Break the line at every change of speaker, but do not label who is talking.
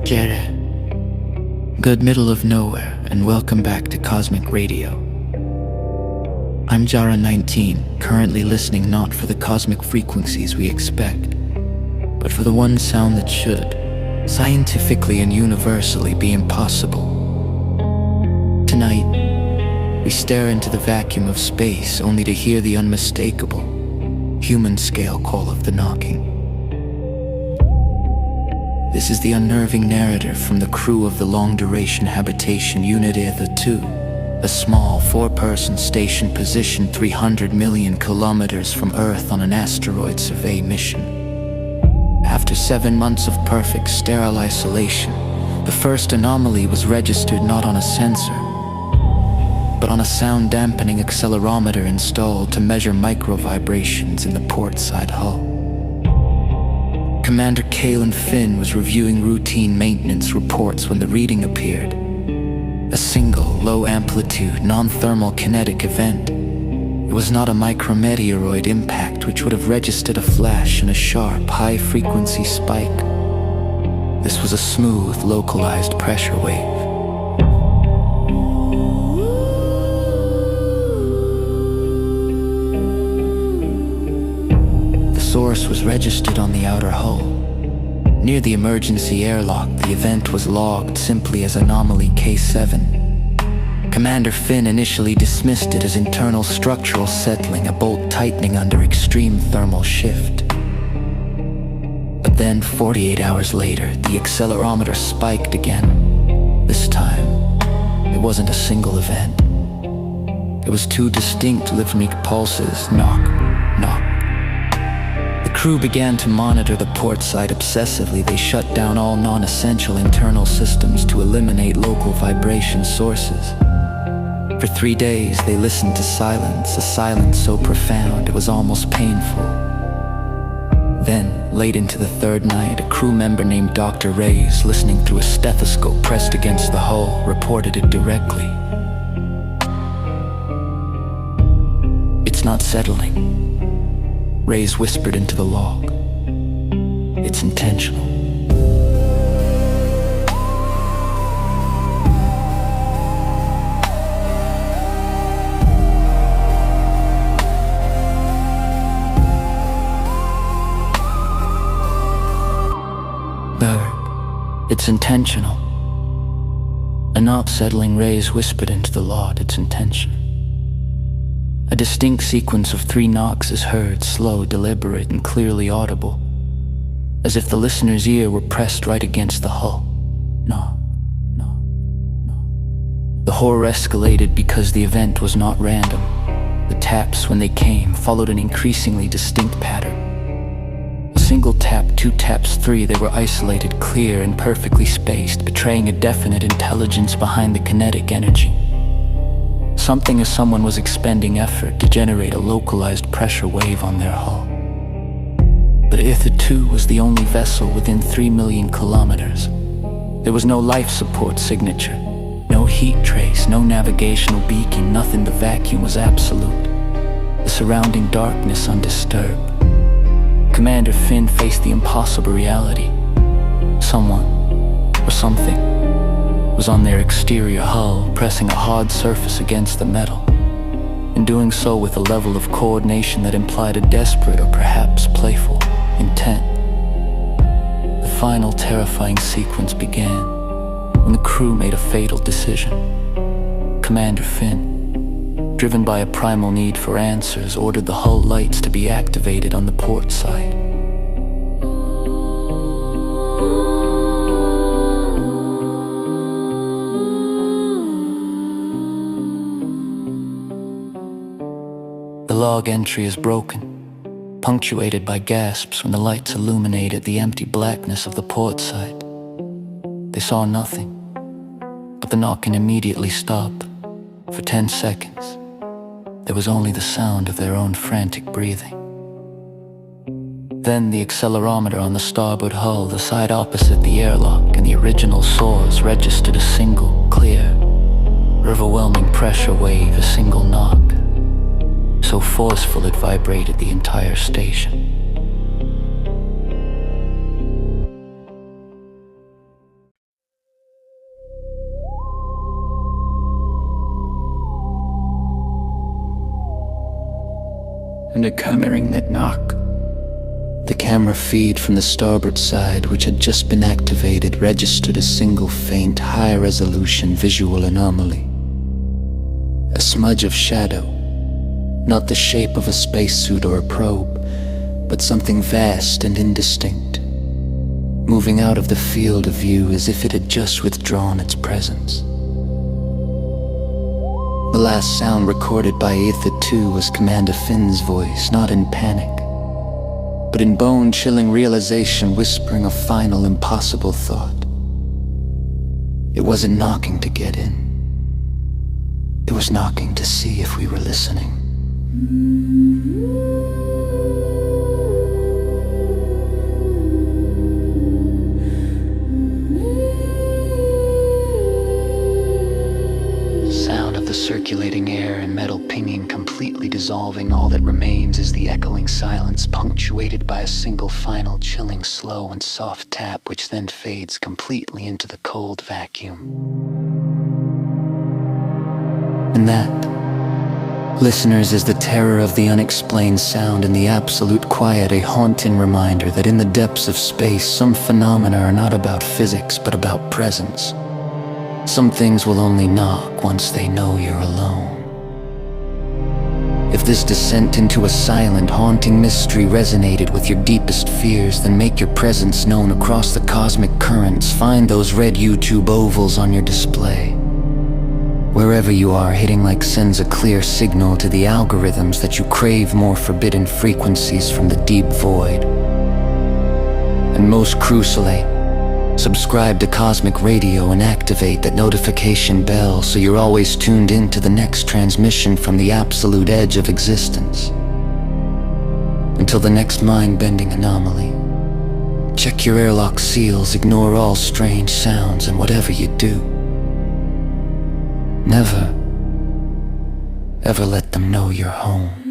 Jere. Good middle of nowhere, and welcome back to Cosmic Radio. I'm Jara 19, currently listening not for the cosmic frequencies we expect, but for the one sound that should, scientifically and universally, be impossible. Tonight, we stare into the vacuum of space only to hear the unmistakable, human-scale call of the knocking. This is the unnerving narrative from the crew of the long-duration habitation Unit Ether-2, a small four-person station positioned 300 million kilometers from Earth on an asteroid survey mission. After 7 months of perfect sterile isolation, the first anomaly was registered not on a sensor, but on a sound-dampening accelerometer installed to measure micro-vibrations in the port-side hull. Commander Kalen Finn was reviewing routine maintenance reports when the reading appeared. A single, low-amplitude, non-thermal kinetic event. It was not a micrometeoroid impact which would have registered a flash and a sharp, high-frequency spike. This was a smooth, localized pressure wave. The source was registered on the outer hull. Near the emergency airlock, the event was logged simply as Anomaly K7. Commander Finn initially dismissed it as internal structural settling, a bolt tightening under extreme thermal shift. But then, 48 hours later, the accelerometer spiked again. This time, it wasn't a single event. It was two distinct rhythmic pulses, knock, knock. The crew began to monitor the port side obsessively. They shut down all non-essential internal systems to eliminate local vibration sources. For 3 days, they listened to silence, a silence so profound it was almost painful. Then, late into the third night, a crew member named Dr. Reyes, listening through a stethoscope pressed against the hull, reported it directly. "It's not settling," Reyes whispered into the log. "It's intentional." "Berg, it's intentional." A not settling, Reyes whispered into the log, "It's intentional." A distinct sequence of 3 knocks is heard, slow, deliberate, and clearly audible, as if the listener's ear were pressed right against the hull. Knock, knock, knock. The horror escalated because the event was not random. The taps, when they came, followed an increasingly distinct pattern. A single tap, 2 taps, 3, they were isolated, clear, and perfectly spaced, betraying a definite intelligence behind the kinetic energy. Something as someone was expending effort to generate a localized pressure wave on their hull. But Ether-2 was the only vessel within 3 million kilometers. There was no life support signature, no heat trace, no navigational beacon, nothing. The vacuum was absolute, the surrounding darkness undisturbed. Commander Finn faced the impossible reality. Someone, or something, was on their exterior hull, pressing a hard surface against the metal, and doing so with a level of coordination that implied a desperate or perhaps playful intent. The final terrifying sequence began when the crew made a fatal decision. Commander Finn, driven by a primal need for answers, ordered the hull lights to be activated on the port side. The log entry is broken, punctuated by gasps when the lights illuminated the empty blackness of the port side. They saw nothing, but the knocking immediately stopped. For 10 seconds, there was only the sound of their own frantic breathing. Then the accelerometer on the starboard hull, the side opposite the airlock, and the original source registered a single, clear, overwhelming pressure wave, a single knock, so forceful it vibrated the entire station. and a Kameringnet knock. The camera feed from the starboard side, which had just been activated, registered a single faint, high-resolution visual anomaly. A smudge of shadow, not the shape of a spacesuit or a probe, but something vast and indistinct, moving out of the field of view as if it had just withdrawn its presence. The last sound recorded by Aether 2 was Commander Finn's voice, not in panic, but in bone-chilling realization, whispering a final, impossible thought. It wasn't knocking to get in. It was knocking to see if we were listening. Sound of the circulating air and metal pinging completely dissolving. All that remains is the echoing silence, punctuated by a single final chilling slow and soft tap, which then fades completely into the cold vacuum. And that, listeners, is the terror of the unexplained sound and the absolute quiet, a haunting reminder that in the depths of space, some phenomena are not about physics, but about presence. Some things will only knock once they know you're alone. If this descent into a silent, haunting mystery resonated with your deepest fears, then make your presence known across the cosmic currents. Find those red YouTube ovals on your display. Wherever you are, hitting like sends a clear signal to the algorithms that you crave more forbidden frequencies from the deep void. And most crucially, subscribe to Cosmic Radio and activate that notification bell so you're always tuned in to the next transmission from the absolute edge of existence. Until the next mind-bending anomaly, check your airlock seals, ignore all strange sounds, and whatever you do, never, ever let them know you're home.